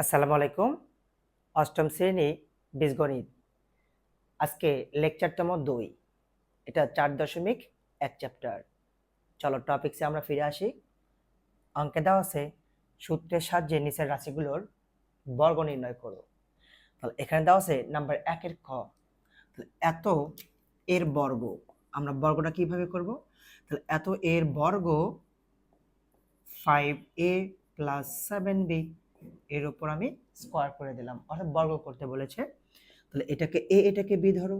আসসালামু আলাইকুম। অষ্টম শ্রেণী বীজগণিত। আজকে লেকচারতম 2। এটা 4.1 চ্যাপ্টার। চলো টপিকসে আমরা ফিরে আসি। অঙ্কে দেওয়া আছে সূত্রের সাহায্যে নিচের রাশিগুলোর বর্গ নির্ণয় করো। তাহলে এখানে দেওয়া আছে নাম্বার 1 এর ক। তাহলে এত এর বর্গ, আমরা বর্গটা কিভাবে করব? তাহলে এত এর বর্গ 5a + 7b এর উপর আমি স্কয়ার করে দিলাম, অর্থাৎ বর্গ করতে বলেছে। তাহলে এটাকে বি ধরো,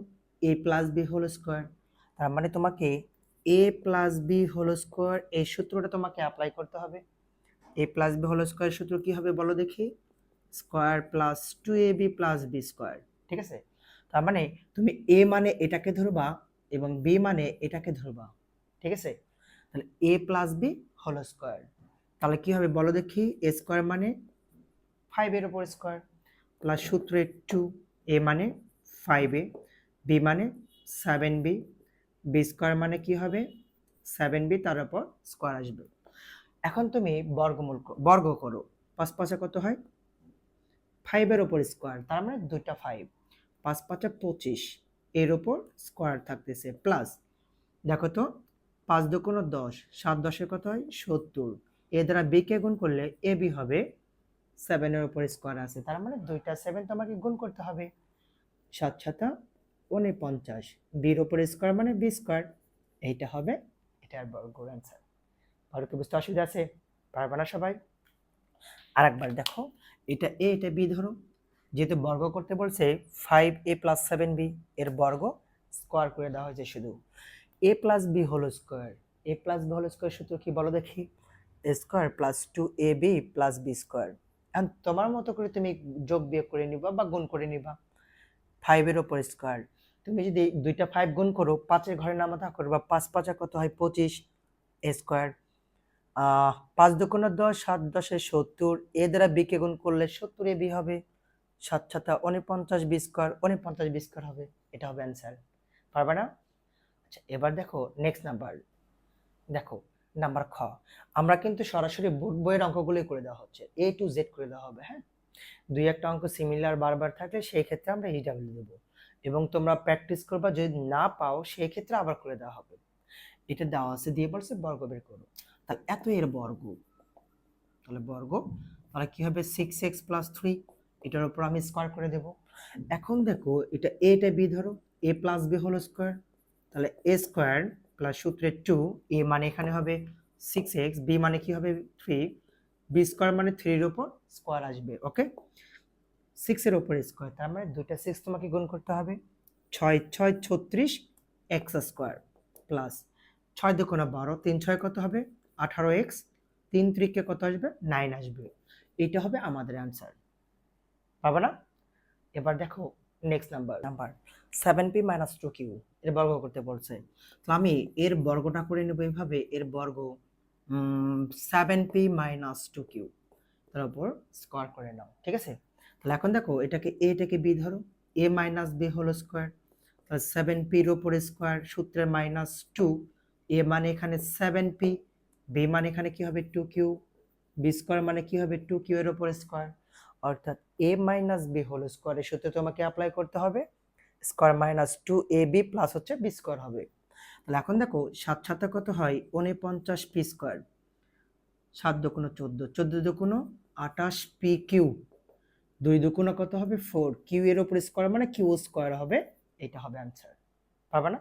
a + b হোল স্কয়ার। তার মানে তোমাকে a + b হোল স্কয়ার এই সূত্রটা তোমাকে অ্যাপ্লাই করতে হবে। a + b হোল স্কয়ার সূত্র কি হবে বলো দেখি? Square plus 2ab + b square. ঠিক আছে? তার মানে তুমি a মানে এটাকে ধরবা এবং b মানে এটাকে ধরবা। ঠিক আছে? তাহলে a + b হোল স্কয়ার। তাহলে কি হবে বলো দেখি? a স্কয়ার মানে 5 এর উপর স্কয়ার প্লাস সূত্রে 2, a মানে 5a, b মানে 7b, b স্কয়ার মানে কি হবে? 7b তার উপর স্কয়ার আসবে। এখন তুমি বর্গ করো। 5 5 কত হয়? 5 এর উপর স্কয়ার, তার মানে দুইটা 5, 5 5 25 এর উপর স্কয়ার থাকতেছে প্লাস দেখো তো 5 2 10, 7 10 কত হয়? 70। এ দ্বারা b কে গুণ করলে ab হবে 7 এর উপর স্কয়ার আছে, তার মানে দুইটা 7 তোমাকে গুণ করতে হবে। 7 7 49, বির উপর স্কয়ার মানে বি স্কয়ার। এইটা হবে এটার বর্গের অ্যান্সার। আর কি বুঝতে অসুবিধা আছে? পারবে না সবাই? আরেকবার দেখো, এটা a এটা b ধরো, যেহেতু বর্গ করতে বলছে 5a + 7b এর বর্গ স্কয়ার করে দেওয়া হয়েছে শুধু। a + b whole square, a + b whole square সূত্র কি বলো দেখি? a square plus 2ab + b square. এখন তোমার মতো করে তুমি যোগ বিয়োগ করে নিবা বা গুণ করে নিবা। 5 এর উপর স্কয়ার, তুমি যদি দুইটা 5 গুণ করো 5 এর ঘরে নামাতা করবা, 5 5 কত হয়? 25 a স্কয়ার। 5 2 10, 7 10 70, এ দ্বারা b কে গুণ করলে 70 ab হবে। 7 7 49 b স্কয়ার, 49 b স্কয়ার হবে। এটা হবে অ্যান্সার। পারবে না? আচ্ছা, এবার দেখো নেক্সট নাম্বার। দেখো নাম্বার খ। আমরা কিন্তু সরাসরি বোর্ড বইয়ের অঙ্কগুলোই করে দেওয়া হচ্ছে, a to z করে দেওয়া হবে। হ্যাঁ, দুই একটা অঙ্ক সিমিলার বারবার থাকলে সেই ক্ষেত্রে আমরা EW দেব, এবং তোমরা প্র্যাকটিস করবা, যদি না পাও সেই ক্ষেত্রে আবার করে দেওয়া হবে। এটা দেওয়া আছে, দিয়ে বলছে বর্গ বের করো। তাহলে এত এর বর্গ, তাহলে বর্গ, তাহলে কি হবে? 6x + 3, এটার উপর আমি স্কয়ার করে দেব। এখন দেখো এটা a এটা b ধরো, a + b হোল স্কয়ার, তাহলে a স্কয়ার প্লাস সূত্রে 2, a মানে এখানে হবে 6x, b মানে কি হবে? 3, b স্কয়ার মানে 3 এর উপর স্কয়ার আসবে। ওকে, 6 এর উপর স্কয়ার, তার মানে দুইটা 6 তোমাকে গুণ করতে হবে। 6 6 36 x স্কয়ার প্লাস 6 2 12, 3 6 কত হবে? 18x, 3 3 কত আসবে? 9 আসবে। এটা হবে আমাদের অ্যানসার। পাবে না? এবার দেখো নেক্সট নাম্বার 7p - 2q এর বর্গ করতে বলছে। তো আমি এর বর্গটা করে নেব এইভাবে, এর বর্গ 7p - 2q, তার উপর স্কয়ার করে নাও। ঠিক আছে? তাহলে এখন দেখো এটাকে b ধরো, a - b হোল স্কয়ার, তাহলে 7p এর উপর স্কয়ার, সূত্রে -2, a মানে এখানে 7p, b মানে এখানে কি হবে? 2q, b স্কয়ার মানে কি হবে? 2q এর উপর স্কয়ার, অর্থাৎ a - b হোল স্কয়ারের সূত্রে তোমাকে অ্যাপ্লাই করতে হবে স্কয়ার -2ab প্লাস হচ্ছে b স্কয়ার হবে। তাহলে এখন দেখো 7 7 কত হয়? 49p স্কয়ার, 7 2 14, 14 2 28p কিউ, 2 2 কত হবে? 4, কিউ এর উপর স্কয়ার মানে কিউ স্কয়ার হবে। এটা হবে অ্যানসার। পারবে না?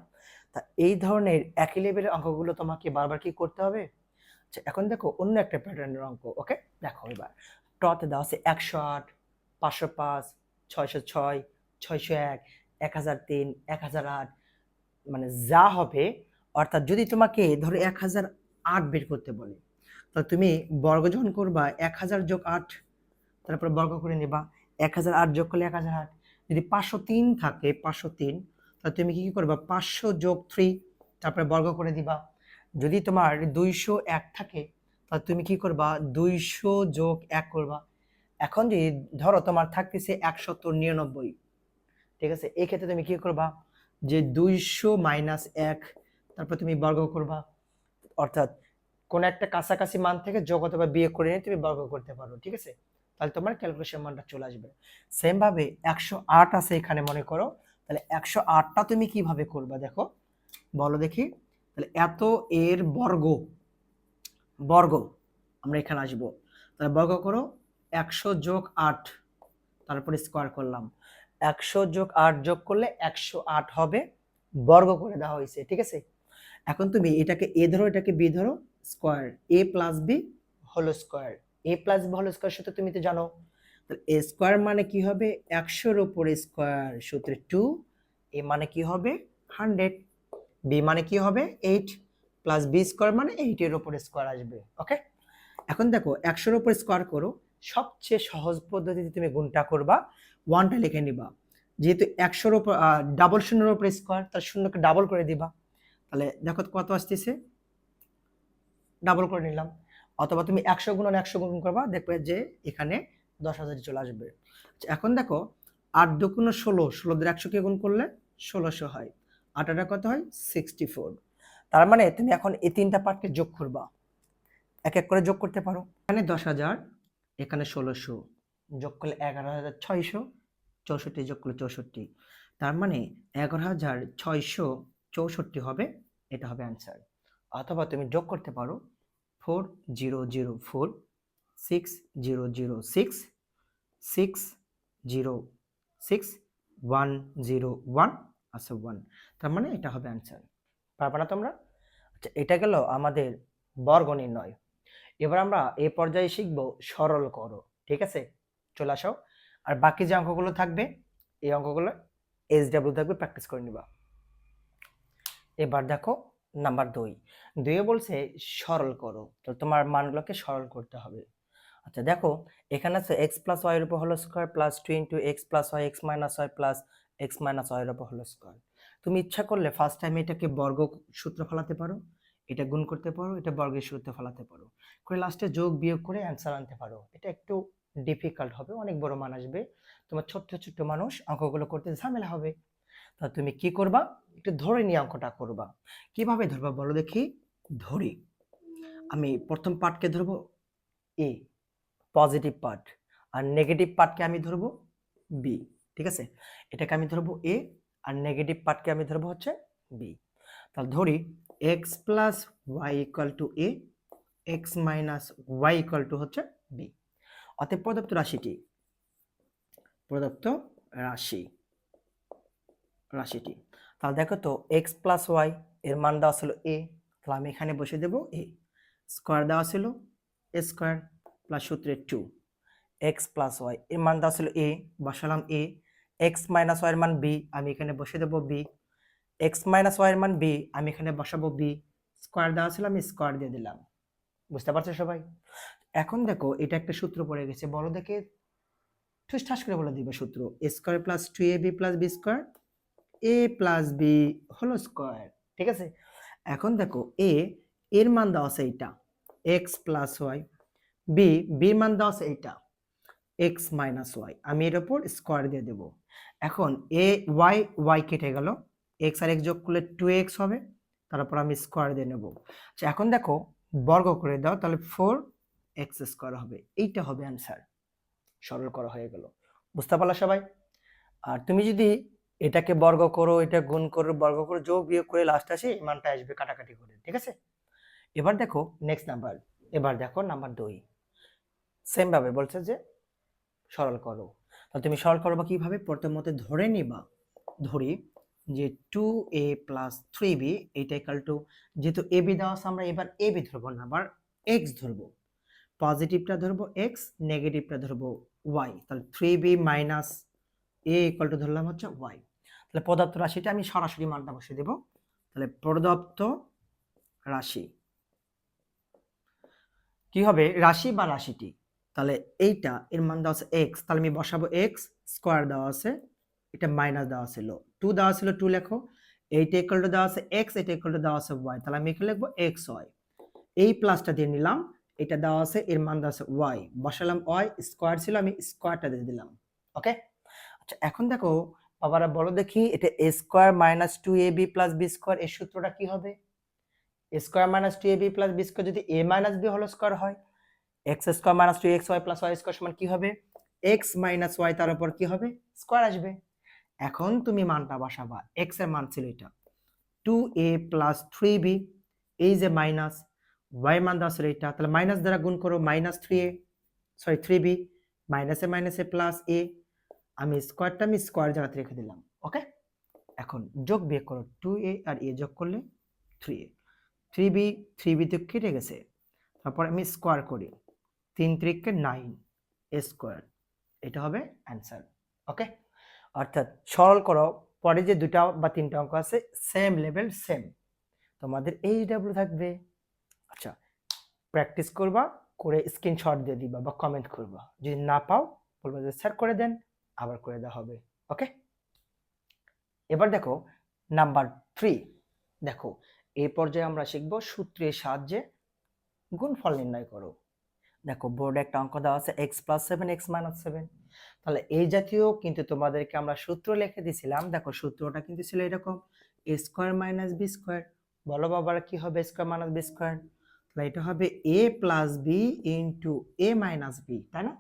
তা এই ধরনের একই লেভেলের অঙ্কগুলো তোমাকে বারবার কি করতে হবে? আচ্ছা, এখন দেখো অন্য একটা প্যাটার্নের অঙ্ক। ওকে, দেখো এবার টতে দেওয়া আছে 108, 505, 606, 601, 1003, 1008, মানে যা হবে, অর্থাৎ যদি তোমাকে ধরো 1008 বের করতে বলে, তাহলে তুমি বর্গ যখন করবা 1000 যোগ 8, তারপরে বর্গ করে নিবা। 1008 যোগ করলে 1008, যদি 503 থাকে 503, তাহলে তুমি কি করবা? 500 যোগ 3, তারপরে বর্গ করে দিবা। যদি তোমার 201 থাকে, তাহলে তুমি কি করবা? 200 যোগ 1 করবা। এখন যদি ধরো তোমার থাকতেছে 199, ঠিক আছে, এই ক্ষেত্রে তুমি কি করবা? যে 200 মাইনাস 1, তারপর তুমি বর্গ করবা, অর্থাৎ কোন একটা কাছাকাছি মান থেকে যোগ অথবা বিয়োগ করে নিয়ে তুমি বর্গ করতে পারো। ঠিক আছে? তাহলে তোমার ক্যালকুলেশন মানটা চলে আসবে। সেম ভাবে 108 আছে এখানে মনে করো, তাহলে 108টা তুমি কিভাবে করবা দেখো, বলো দেখি। তাহলে এত এর বর্গ, বর্গ আমরা এখানে আসবো, তাহলে বর্গ করো 100 যোগ 8, তারপরে স্কোয়ার করলাম, 100 যোগ 8 যোগ করলে 108 হবে, বর্গ করে দেওয়া হয়েছে, ঠিক আছে। এখন তুমি এটাকে এ ধরো, এটাকে বি ধরো, square a plus b whole square, a plus b whole square সূত্র তুমি তো জানো। তাহলে এ স্কোয়ার মানে কি হবে 100 এর উপরে স্কোয়ার সূত্রে 2, এ মানে কি হবে 100, বি মানে কি হবে 8, প্লাস বি স্কোয়ার মানে 8 এর উপরে স্কোয়ার আসবে। ওকে, এখন দেখো 100 এর উপরে স্কোয়ার করো, সবচেয়ে সহজ পদ্ধতিতে তুমি গুণটা করবা, ওয়ানটা লিখে নিবা, যেহেতু 100 এর উপর ডাবল শূন্যের উপরে স্কোয়ার, তার শূন্যকে ডাবল করে দিবা, তাহলে দেখো কত আসতেছে, ডাবল করে নিলাম। অথবা তুমি 100 গুণন 100 গুণ করবা, দেখবে যে এখানে 10,000 চলে আসবে। আচ্ছা, এখন দেখো 8 দুগুণ 16, 16 দিয়ে 100 কে গুণ করলে 1600 হয়, 8 আর কত হয় 64। তার মানে তুমি এখন এই তিনটা পার্টকে যোগ করবা, এক এক করে যোগ করতে পারো। এখানে 10,000, এখানে 1600, যোগ করলে 11,600, 64 যোগ করলে 64, তার মানে 11,664 হবে, এটা হবে অ্যান্সার। অথবা তুমি যোগ করতে পারো 4004, 6006, 606, 101, আচ্ছা 1, তার মানে এটা হবে অ্যান্সার। পারবে না তোমরা? আচ্ছা, এটা গেল আমাদের বর্গ নির্ণয়। এবার আমরা এই পর্যায়ে শিখবো সরল করো, ঠিক আছে, চলে আসো। আর বাকি যে অঙ্কগুলো থাকবে, এই অঙ্কগুলো SW থাকবে, প্র্যাকটিস করে নিবা। এবার দেখো নাম্বার 2, 2 বলছে সরল করো, তো তোমার মানগুলোকে সরল করতে হবে। আচ্ছা দেখো, এখানে আছে x প্লাস y এর উপর whole square plus 2 into x plus y x minus y plus x minus y এর উপর হোল স্কয়ার। তুমি ইচ্ছা করলে ফার্স্ট টাইম এটাকে বর্গ সূত্র ফলাতে পারো, এটা গুণ করতে পারো, এটা বর্গের সূত্রে ফলাতে পারো, করে লাস্টে যোগ বিয়োগ করে অ্যান্সার আনতে পারো। এটা একটু ডিফিকাল্ট হবে, অনেক বড় মান আসবে, তোমার ছোট্ট ছোট্ট মানুষ অঙ্কগুলো করতে ঝামেলা হবে। তা তুমি কি করবা, একটু ধরে নিয়ে অঙ্কটা করবা। কিভাবে ধরবা বলো দেখি, ধরি আমি প্রথম পার্টকে ধরবো এ, পজিটিভ পার্ট, আর নেগেটিভ পার্টকে আমি ধরবো বি, ঠিক আছে। এটাকে আমি ধরবো এ, আর নেগেটিভ পার্টকে আমি ধরবো হচ্ছে বি। তাহলে ধরি X plus Y equal to A, X minus Y equal to হচ্ছে বি। অতএব প্রদত্ত রাশিটি, প্রদত্ত রাশি, রাশিটি, তাহলে দেখো তো এক্স প্লাস ওয়াই এর মান দেওয়া ছিল এ, তাহলে আমি এখানে বসে দেবো এ, স্কোয়ার দেওয়া ছিল এ স্কোয়ার প্লাস সূত্রে 2, এক্স প্লাস ওয়াই এর মান দেওয়া ছিল এ, বসালাম এ, এক্স মাইনাস ওয়াই এর মান বি, আমি এখানে বসে দেবো বি, এক্স মাইনাস ওয়াই এর মান বি, আমি এখানে বসাবো বি, স্কোয়ার দেওয়া ছিল আমি স্কোয়ার দিয়ে দিলাম। বুঝতে পারছো সবাই? এখন দেখো এটা একটা সূত্র পড়ে গেছে, বলো দেখে, ঠুসঠাস করে বলে দিবে সূত্র, a square plus 2ab plus b square, a plus b whole square, ঠিক আছে। এখন দেখো এ এর মান দেওয়া আছে এইটা এক্স প্লাস ওয়াই, বি বির মান দেওয়া আছে এইটা এক্স মাইনাস ওয়াই, আমি এর উপর স্কোয়ার দিয়ে দেব। এখন এ ওয়াই ওয়াই কেটে গেল, এক্স আর এক্স যোগ করলে 2x হবে, তারপর আমি স্কোয়ার দিয়ে নেব। আচ্ছা এখন দেখো বর্গ করে দাও, তাহলে 4x স্কোয়ার হবে, এইটা হবে অ্যান্সার। সরল করা হয়ে গেল, বুঝতে পারলা সবাই? আর তুমি যদি এটাকে বর্গ করো, এটা গুণ করো, বর্গ করো, যোগ বিয়োগ করে লাস্ট আসে এই মানটা আসবে কাটাকাটি করে, ঠিক আছে। এবার দেখো নেক্সট নাম্বার, এবার দেখো নাম্বার 2, সেম ভাবে বলছে যে সরল করো। তাহলে তুমি সরল করবা কিভাবে, প্রথমত ধরে নিবা, ধরি যে 2a প্লাস 3b এটা ইকুয়াল টু, যেহেতু ab দেওয়া আছে আমরা এবার ab ধরবো না, আবার x ধরবো, পজিটিভটা ধরবো x, নেগেটিভটা ধরবো y, তাহলে 3b minus a equal two ধরলাম হচ্ছে y। তাহলে প্রদত্ত রাশিটা আমি সরাসরি মানটা বসিয়ে দেব, তাহলে প্রদত্ত রাশি কি হবে, রাশি বা রাশিটি, তাহলে এইটা এর মান দেওয়া আছে x, তাহলে আমি বসাবো x, স্কোয়ার দেওয়া আছে, এটা মাইনাস দেওয়া ছিল 2 দেওয়া ছিল 2 লেখো, এইটা ইকুয়াল টু দেওয়া আছে x, এটা ইকুয়াল টু দেওয়া আছে y, তাহলে আমি এখানে লিখবো xy, এই প্লাসটা দিয়ে নিলাম, এটা দেওয়া আছে এর মান দেওয়া আছে y, বসালাম y, স্কোয়ার ছিল আমি স্কোয়ারটা দিয়ে দিলাম। ওকে, আচ্ছা এখন দেখো বাবারা বলো দেখি, এটা a square minus 2ab plus b square, এর সূত্রটা কি হবে, a square minus 2ab plus b square যদি a minus b whole square হয়, x square minus 2xy plus y square সমান কি হবে, এক্স মাইনাস ওয়াই, তার উপর কি হবে, স্কোয়ার আসবে। এখন তুমি মানটা বসাবা, এক্স এর মান ছিল এটা 2a প্লাস 3b, এই যে মাইনাস ওয়াই মান দেওয়া ছিল এটা, তাহলে মাইনাস দ্বারা গুণ করো, মাইনাস 3a সরি 3b, মাইনাসে মাইনাসে প্লাস a, আমি স্কোয়ার জায়গাতে রেখে দিলাম। ওকে, এখন যোগ বিয়োগ করো, 2a আর a যোগ করলে 3a, 3b তো কেটে গেছে, তারপর আমি স্কোয়ার করি, 3 3 9 a স্কোয়ার, এটা হবে অ্যান্সার। ওকে, অর্থাৎ সরল করো, পরে যে দুটা বা তিনটা অঙ্ক আছে সেম লেভেল সেম, তোমাদের এইচডব্লিউ থাকবে। আচ্ছা, প্র্যাকটিস করবা, করে স্ক্রিনশট দিয়ে দিবা বা কমেন্ট করবা, যদি না পাও বলবা যে স্যার করে দেন, আবার করে দেওয়া হবে। ওকে, এবার দেখো নাম্বার 3, দেখো এই পর্যায়ে আমরা শিখব সূত্রের সাহায্যে গুণফল নির্ণয় করো। দেখো বোর্ডে একটা অঙ্ক দেওয়া আছে x + 7 x - 7, তাহলে এই জাতীয় কিন্তু তোমাদেরকে আমরা সূত্র লিখে দিয়েছিলাম। দেখো সূত্রটা কিন্তু ছিল এরকম, a square minus b square, বলো বাবার কি হবে স্কয়ার মাইনাস b স্কয়ার, তাহলে এটা হবে a plus b into a minus b, তাই না?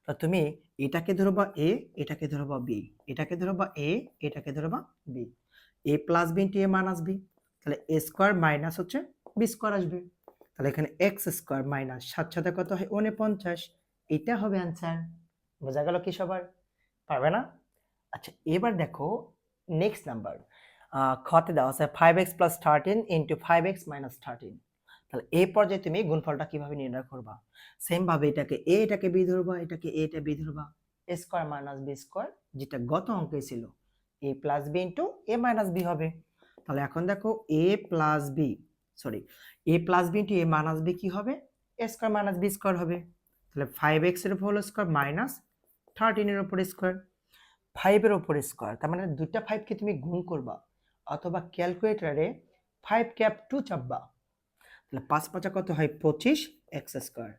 তো তুমি এটাকে ধরবা a, এটাকে ধরবা b, এটাকে ধরবা a, এটাকে ধরবা b, a plus b into a minus b, তাহলে a স্কয়ার মাইনাস হচ্ছে b স্কয়ার আসবে, তাহলে এখানে x স্কয়ার মাইনাস 7 সাথে কত হয় 49, এটা হবে অ্যানসার। বোঝা গেল কি সবার? পারবে না? আচ্ছা, এবার দেখো নেক্সট নাম্বার, খতে দেওয়া আছে 5x + 13 * 5x - 13, তাহলে এই পর্যায়ে তুমি গুণফলটা কিভাবে নির্ণয় করবা? সেম ভাবে এটাকে a, এটাকে b ধরবা, এটাকে a, এটা b ধরবা, a square minus b square, যেটা গত অঙ্কে ছিল a plus b into a minus b হবে। তাহলে এখন দেখো a plus b sorry a plus b into a minus b কি হবে, a square minus b square হবে। তাহলে 5x এর উপর স্কয়ার মাইনাস 13 এর উপর স্কয়ার, 5 এর উপর স্কয়ার, তার মানে দুইটা 5 কে তুমি গুণ করবা অথবা ক্যালকুলেটরে 5 ক্যাপ 2 চাপবা, তাহলে 5 5 কত হয় 25 x স্কয়ার,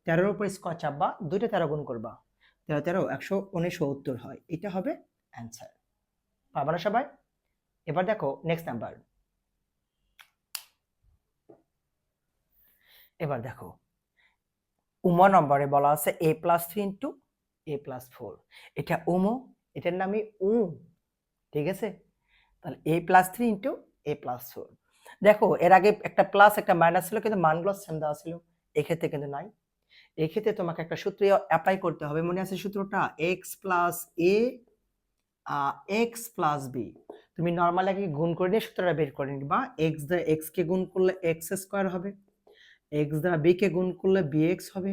13 এর উপর স্কয়ার চাপবা, দুইটা 13 গুণ করবা, 13 13 169 হয়, এটা হবে অ্যানসার। পারবা না সবাই? এবার দেখো নেক্সট নাম্বার, এবার দেখো উমো নম্বরে বলা আছে a + 3 ইনটু a + 4, এটা উমো, এটার নামই উ, ঠিক আছে? তাহলে a + 3 ইনটু a + 4, দেখো এর আগে একটা প্লাস একটা মাইনাস ছিল কিন্তু মানগুলো সেম দেওয়া ছিল, এই ক্ষেত্রে কিন্তু নাই। এই ক্ষেত্রে তোমাকে একটা সূত্র অ্যাপ্লাই করতে হবে, মনে আছে সূত্রটা, x + a x + b, তুমি নরমালি আগে গুণ করে নিয়ে সূত্রটা বের করে নিবা, x দ্বারা x কে গুণ করলে x স্কয়ার হবে, x দ্বারা b কে গুণ করলে bx হবে,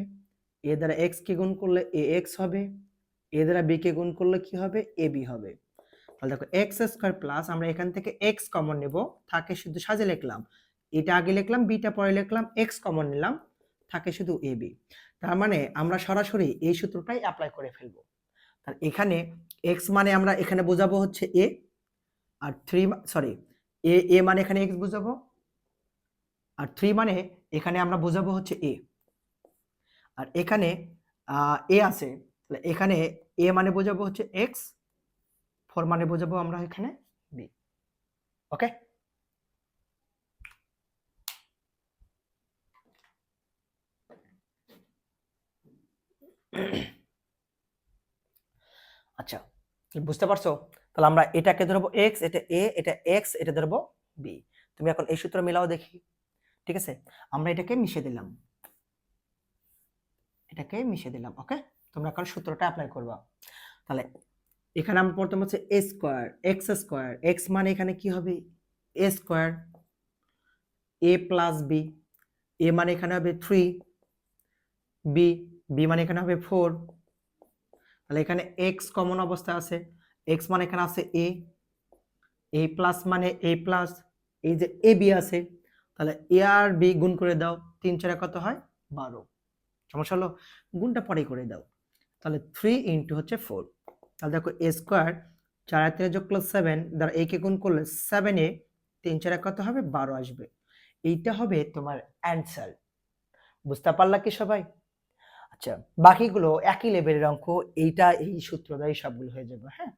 a দ্বারা x কে গুণ করলে ax হবে, a দ্বারা b কে গুণ করলে কি হবে, ab হবে। তাহলে দেখো x স্কয়ার প্লাস, আমরা এখান থেকে x কমন নেব, থাকে শুধু সাজে লিখলাম, এটা আগে লিখলাম, বিটা পরে লিখলাম, x কমন নিলাম, থাকে শুধু ab, তার মানে আমরা সরাসরি এই সূত্রটাই অ্যাপ্লাই করে ফেলবো। তাহলে এখানে x মানে আমরা এখানে বোঝাবো হচ্ছে a, আর 3 সরি a মানে এখানে x বোঝাবো, আর 3 মানে এখানে আমরা বোঝাবো হচ্ছে a, আর এখানে a আছে, তাহলে এখানে a মানে বোঝাবো হচ্ছে x, 4 মানে বোঝাবো আমরা এখানে b। ওকে, আচ্ছা বুঝতে পারছো? তাহলে আমরা এটাকে ধরবো x, এটা a, এটা x, এটা ধরবো b। তুমি এখন এই সূত্র মিলাও দেখি, ঠিক আছে? আমরা এটাকে মিশিয়ে দিলাম, এটাকে মিশিয়ে দিলাম। ওকে, তোমরা এখন সূত্রটা অ্যাপ্লাই করবা। তাহলে এখানে আমরা প্রথম হচ্ছে a square x square, x মানে এখানে কি হবে a square, a plus b, a মানে এখানে হবে 3, b মানে এখানে হবে 4, তাহলে এখানে x কমন অবস্থা আছে, x মানে এখানে আছে a প্লাস মানে a প্লাস, এই যে ab আছে, তাহলে a আর b গুণ করে দাও, 3 4 কত হয় 12, সমস্যা হলো, গুণটা পরে করে দাও, তাহলে 3 ইনটু হচ্ছে 4, তাহলে দেখো a স্কয়ার 4 আর 3 যোগ প্লাস 7 দ্বারা a কে গুণ করলে 7 এ 3 4 কত হবে 12 আসবে, এইটা হবে তোমার অ্যানসার। বুঝতে পারলা কি সবাই? আচ্ছা, বাকিগুলো একই লেভেলের অঙ্ক, এইটা এই সূত্র দ্বারাই সবগুলো হয়ে যাবে। হ্যাঁ,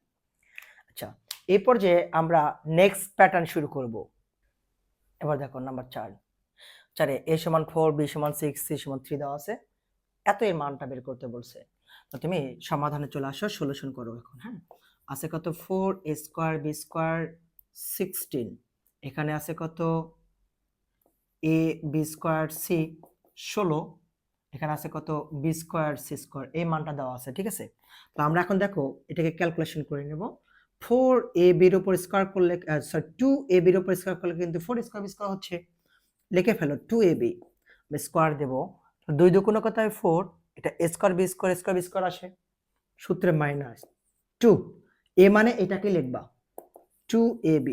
আচ্ছা এই পর্যায়ে আমরা নেক্সট প্যাটার্ন শুরু করব। এবার দেখো নাম্বার 4, a = 4, b = 6, c = 3 দেওয়া আছে, এত এর মানটা বের করতে বলছে। তো তুমি সমাধানে চলে আসো, সলিউশন করো এখন। হ্যাঁ, আছে কত 4a স্কয়ার b স্কয়ার 16, এখানে আছে কত a b স্কয়ার c 16, এখানে আছে কত b স্কয়ার c স্কয়ার, এই মানটা দেওয়া আছে, ঠিক আছে। তো আমরা এখন দেখো এটাকে ক্যালকুলেশন করে নেব। 4ab এর উপর স্কয়ার করলে সরি 2ab এর উপর স্কয়ার করলে কিন্তু 4 স্কয়ার b স্কয়ার হচ্ছে, লিখে ফেলো 2ab স্কয়ার দেব, 2 দুগুণ কত হয় 4, এটা a square b square square b square আসে, সূত্রে মাইনাস 2, a মানে এটাকে লিখবা 2ab।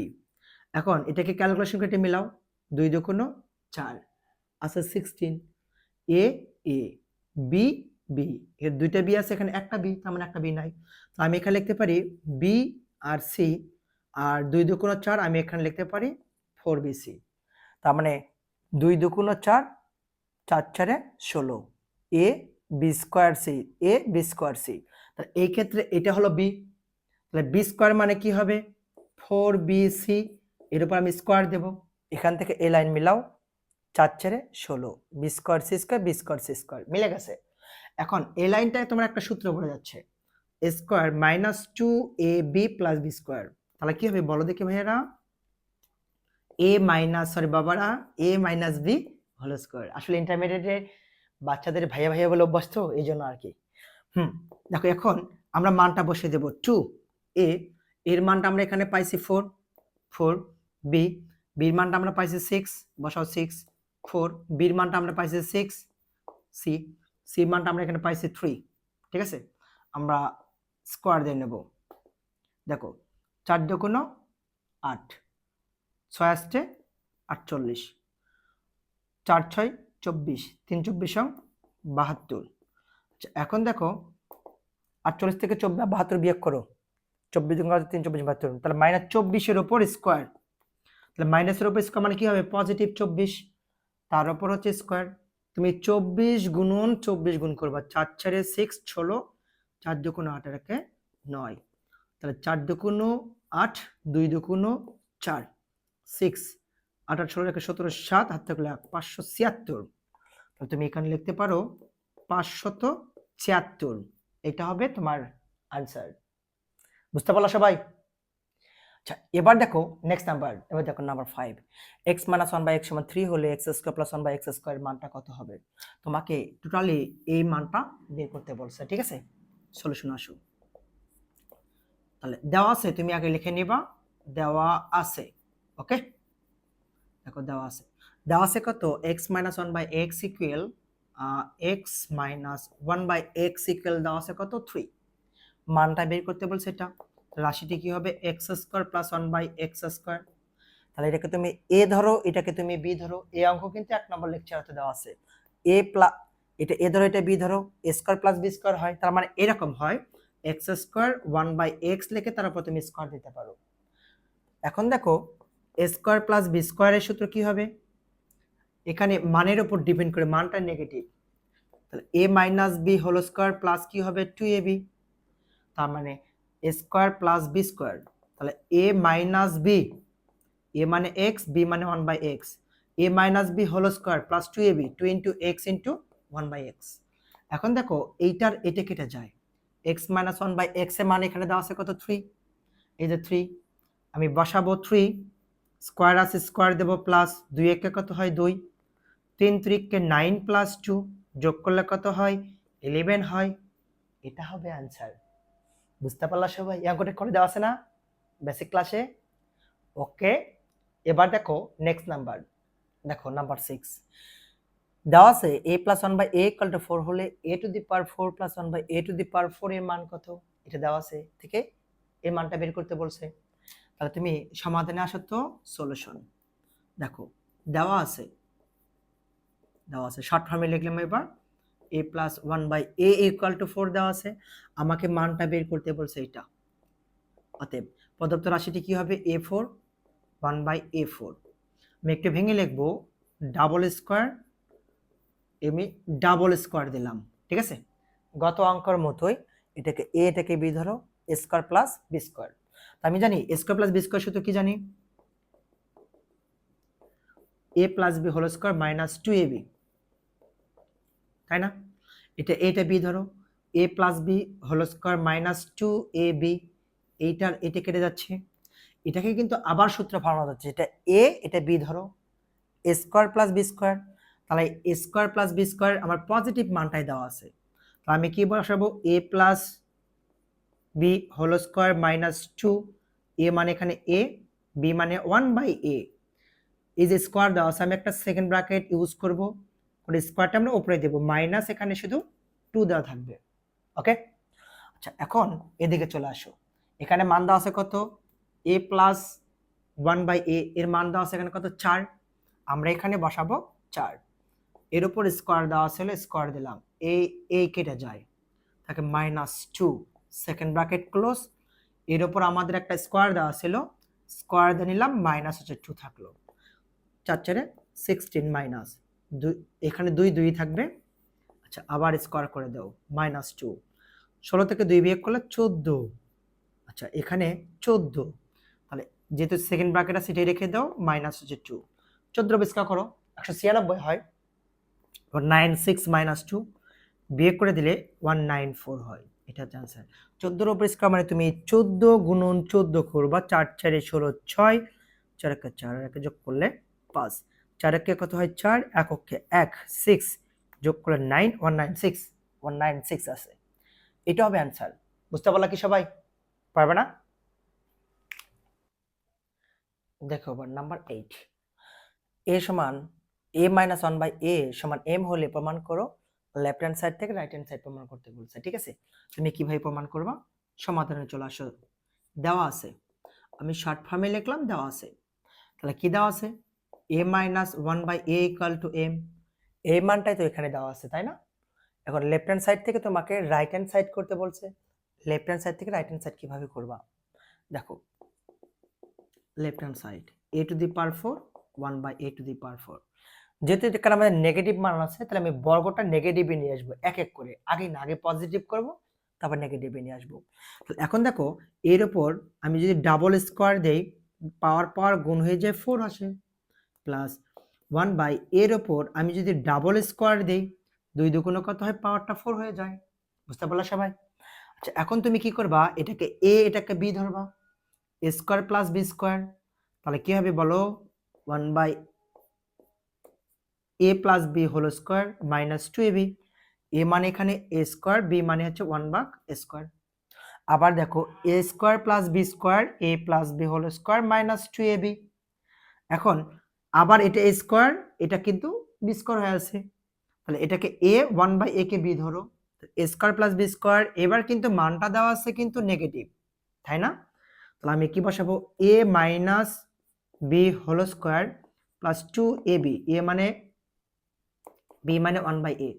এখন এটাকে ক্যালকুলেশন করে মিলাও, 2 দুগুণ 4 আছে 16, a a b b, এর দুইটা b আছে, এখানে একটা b, তার মানে একটা b নাই। তো আমি এখানে লিখতে পারি b আর c, আর 2 দুগুণ 4 আমি এখানে লিখতে পারি 4bc। তার মানে 2 দুগুণ 4, 4 4 16, a b square c, a b square c। তাহলে এই ক্ষেত্রে এটা হলো b, তাহলে b স্কয়ার মানে কি হবে 4bc, এর উপর আমি স্কয়ার দেব, এখান থেকে এই লাইন মিলাও 4 4 16, b square c square b square c square মিলে গেছে। এখন এই লাইনটায় তোমার একটা সূত্র পড়ে যাচ্ছে, a square minus 2ab plus b square. তাহলে কি হবে বলো দেখি ভাইয়েরা, a মাইনাস সরি বাবারা a minus b whole square. আসলে ইন্টারমিডিয়েটে বাচ্চাদের ভাইয়া ভাইয়া বলে অভ্যাস তো, এই জন্য আর কি। দেখো এখন আমরা মানটা বসিয়ে দেব 2a, এর মানটা আমরা এখানে পাইছি 4, 4b, বির মানটা আমরা পাইছি 6, বসাও 6, 4, বির মানটা আমরা পাইছি 6, c, c মানটা আমরা এখানে পাইছি 3, ঠিক আছে। আমরা স্কয়ার দিয়ে নেব, দেখো 4 দুগুণ 8, 6 আসছে 48, 4 6 24, 3 24 72। এখন দেখো 48 থেকে 72 বিয়োগ করো, 24 দুগুণ 3 24 72, তাহলে মাইনাস 24 এর উপর স্কয়ার, তাহলে মাইনাসের উপর স্কয়ার মানে কি হবে পজিটিভ 24, তার উপর হচ্ছে স্কয়ার। তুমি 24 গুণন 24 গুণ করবা, 4 4 6 16, 4 দুগুণ 8 এর একে 9, তাহলে 4 দুগুণ 8, 2 দুগুণ 4, 6 8 8 16 একে 17 7, হাত থাকলে 576। তাহলে তুমি এখানে লিখতে পারো 576, এটা হবে তোমার আনসার। বুঝতে পারলা সবাই? আচ্ছা এবার দেখো নেক্সট নাম্বার, এবার দেখো number 5, x minus 1 by x সমান 3 হলে x square plus 1 by x square মানটা কত হবে? তোমাকে টোটালি এই মানটা বের করতে বলছে, ঠিক আছে। সলিউশন আসো, তাহলে দেওয়া আছে তুমি আগে লিখে নিবা, দেওয়া আছে, ওকে। দেখো দেওয়া আছে কত x minus 1 by x equal x minus 1 by x equal দেওয়া আছে কত 3, মানটা বের করতে বলছে। এটা রাশিটি কি হবে x square plus 1 by x square. তাহলে এটাকে তুমি a ধরো, এটাকে তুমি b ধরো, এই অঙ্ক কিন্তু 1 নম্বর লেকচারে দেওয়া আছে। a প্লাস এটা a ধরো, এটা b ধরো, a square plus b square হয়, তার মানে এরকম হয় x স্কয়ার 1 বাই x লিখে তারপর তুমি স্কয়ার দিতে পারো। এখন দেখো a স্কয়ার প্লাস b স্কয়ারের সূত্র কি হবে, এখানে মানের উপর ডিপেন্ড করে, মানটা নেগেটিভ, তাহলে a minus b whole square plus কি হবে 2ab, তার মানে a square plus b square, তাহলে a মাইনাস b, a মানে x, b মানে 1 by x, a minus b whole square plus 2ab, 2 into x into 1 by x। এখন দেখো এইটার এটা কেটে যায়, x মাইনাস 1 বাই x এর মান এখানে দেওয়া আছে কত 3, এই যে 3, আমি বসাবো 3, স্কয়ার আছে স্কয়ার দেব প্লাস 2 একে কত হয় 2, 3 3 কে 9 প্লাস 2 যোগ করলে কত হয় 11 হয়, এটা হবে आंसर। বুঝতে পারলা সবাই? অঙ্কটা করে দেওয়া আছে না বেসিক ক্লাসে? ওকে, এবার দেখো নেক্সট নাম্বার, দেখো নাম্বার 6 দেওয়া আছে a plus 1 by a equal to 4 হলে a to the power 4 plus 1 by a to the power 4 এর মান কত, এটা দেওয়া আছে, থেকে এর মানটা বের করতে বলছে। তাহলে তুমি সমাধানে আসো তো, সলিউশন দেখো দেওয়া আছে শর্ট ফর্মে লিখলাম এবার a plus 1 by a equal to 4 দেওয়া আছে, আমাকে মানটা বের করতে বলছে এটা। অতএব প্রদত্ত রাশিটি কি হবে a4 1 বাই a4, আমি একটু ভেঙে লিখবো ডাবল স্কয়ার, আমি ডাবল স্কয়ার দিলাম, ঠিক আছে। গত অঙ্কের মতোই এটাকে a এটাকে b ধরো, a square plus b square. আমি জানি a square plus b square সূত্র কি জানি, a plus b whole square minus 2ab, তাই না। এটা এটা বি ধরো, a plus b whole square minus 2ab, এইটার এটা কেটে যাচ্ছে, এটাকে কিন্তু আবার সূত্র ফর্মুলা হচ্ছে, এটা এ এটা বি ধরো, a square plus b square, তাহলে a square plus b square আমার পজিটিভ মানটাই দেওয়া আছে, তাহলে আমি কি বসাবো a plus b whole square minus 2, a মানে এখানে এ, বি মানে 1/a, এই যে স্কোয়ার দেওয়া আছে আমি একটা সেকেন্ড ব্র্যাকেট ইউজ করব, করে স্কোয়ারটা আমরা উপরে দেব, মাইনাস এখানে শুধু 2 দেওয়া থাকবে। ওকে, আচ্ছা এখন এদিকে চলে আসো, এখানে মান দেওয়া আছে কত, a প্লাস 1/a, এর মান দেওয়া আছে এখানে কত 4, আমরা এখানে বসাবো 4, এর উপর স্কোয়ার দেওয়া ছিল স্কোয়ার দিলাম, a কেটে যায় থাকে -2, সেকেন্ড ব্র্যাকেট ক্লোজ, এর উপর আমাদের একটা স্কোয়ার দেওয়া ছিল, স্কোয়ার দিয়ে নিলাম, মাইনাস হচ্ছে 2 থাকলো, 4 4 16 মাইনাস 2, এখানে 2 2 থাকবে, আচ্ছা আবার স্কোয়ার করে দাও -2, 16 থেকে 2 বিয়োগ করলে 14, আচ্ছা এখানে 14, তাহলে যেহেতু সেকেন্ড ব্র্যাকেট আছে সেটাই রেখে দাও, মাইনাস হচ্ছে 2, 14 বিস্কার করো 196 হয়, 96 - 2 বিয়োগ করে দিলে 194 হয়, এটা হচ্ছে आंसर। 14 উপর স্কয়ার মানে তুমি 14 গুণন 14 করবা, 4 4 16 6, 4 কে 4 আর 1 যোগ করলে 5, 4 একে কত হয় 4, এককে 1 6 যোগ করলে 9, 196 196 আছে, এটা হবে आंसर। বুঝতে পারলা কি সবাই? পারবে না? দেখো এবার নাম্বার 8, a সমান a - 1/a সমান m হলে প্রমাণ করো, লেফট হ্যান্ড সাইড থেকে রাইট হ্যান্ড সাইড প্রমাণ করতে বলছে, ঠিক আছে? তুমি কিভাবে প্রমাণ করবা, সমাধানে চলে আসো, দেওয়া আছে, আমি শর্ট ফর্মে লিখলাম, দেওয়া আছে, তাহলে কি দেওয়া আছে, a - 1/a = m, এই মানটাই তো এখানে দেওয়া আছে তাই না? এখন লেফট হ্যান্ড সাইড থেকে তোমাকে রাইট হ্যান্ড সাইড করতে বলছে, লেফট হ্যান্ড সাইড থেকে রাইট হ্যান্ড সাইড কিভাবে করবা, দেখো left hand side a to the power 4 1/a to the power 4, যেহেতু এখানে আমাদের নেগেটিভ মান আছে তাহলে আমি বর্গটা নেগেটিভে নিয়ে আসবো এক এক করে, আগে না আগে পজিটিভ করব তারপর নেগেটিভে নিয়ে আসবো। তো এখন দেখো এর উপর আমি যদি ডাবল স্কোয়ার দেই, পাওয়ার পাওয়ার গুণ হয়ে যায় 4 আসে, প্লাস 1/, এর উপর আমি যদি ডাবল স্কোয়ার দেই 2 দুগুণ কত হয়, পাওয়ারটা 4 হয়ে যায়। বুঝতে পারলা সবাই? আচ্ছা এখন তুমি কি করবা, এটাকে a এটাকে b ধরবা, a square plus b square, তাহলে কি হবে বলো, 1/a plus b whole square minus 2ab, a মানে এখানে a স্কোয়ার, b মানে হচ্ছে 1/a²। আবার দেখো a square plus b square, a plus b whole square minus 2ab, এখন আবার এটা a স্কোয়ার, এটা কিন্তু b স্কোয়ার হয়ে আছে, তাহলে এটাকে a 1/a কে b ধরো, a square plus b square, এবার কিন্তু মানটা দেওয়া আছে কিন্তু নেগেটিভ, তাই না? তাহলে আমি কি বসাবো, a minus b whole square plus 2ab, a মানে b মানে 1/a,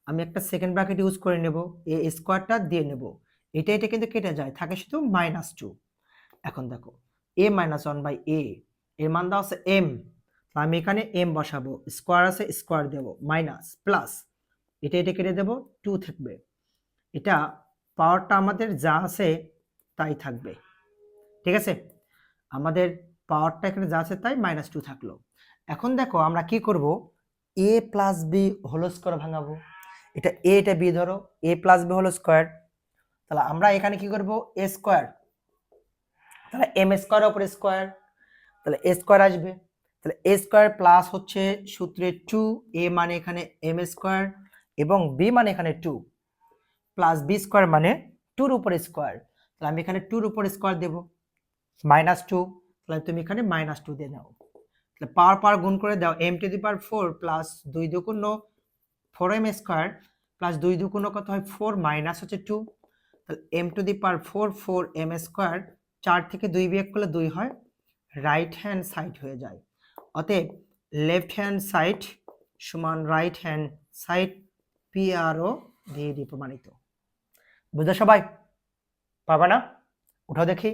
আমি একটা সেকেন্ড ব্র্যাকেট ইউজ করে নেব, a স্কোয়ারটা দিয়ে নেব, এটা এটা কিন্তু কেটে যায়, থাকে শুধু -2। এখন দেখো a - 1/a, এর মান দেওয়া আছে m, আমি এখানে m বসাবো, স্কোয়ার আছে স্কোয়ার দেব, মাইনাস প্লাস এটা এটা কেটে দেব, 2 থাকবে, এটা পাওয়ারটা আমাদের যা আছে তাই থাকবে, ঠিক আছে? আমাদের পাওয়ারটা এখানে যা আছে তাই -2 থাকলো। এখন দেখো আমরা কি করব, a plus b whole square ভাঙাবো, এটা a এটা b ধরো, a plus b whole square, তাহলে আমরা এখানে কি করব, a স্কোয়ার, তাহলে m স্কোয়ার উপর স্কোয়ার, তাহলে a স্কোয়ার আসবে, তাহলে a স্কোয়ার প্লাস হচ্ছে সূত্রে 2, a মানে এখানে m স্কোয়ার এবং b মানে এখানে 2, প্লাস b স্কোয়ার মানে 2 এর উপর স্কোয়ার, তাহলে আমি এখানে 2 এর উপর স্কোয়ার দেব, -2, তাহলে তুমি এখানে -2 দিয়ে দাও, তাহলে পাওয়ার পাওয়ার গুণ করে দাও, m two the power 4 plus 2 দুগুণ 4m স্কোয়ার প্লাস 2 দুগুণ কত হয় 4 মাইনাস হচ্ছে 2, তাহলে m two the power 4 4m square, 4 থেকে 2 বিয়োগ করলে 2 হয়, রাইট হ্যান্ড সাইড হয়ে যায়, অতএব লেফট হ্যান্ড সাইড সমান রাইট হ্যান্ড সাইড, PRO দিয়ে প্রমাণিত। বুঝলে সবাই? পারবে না? উঠাও দেখি।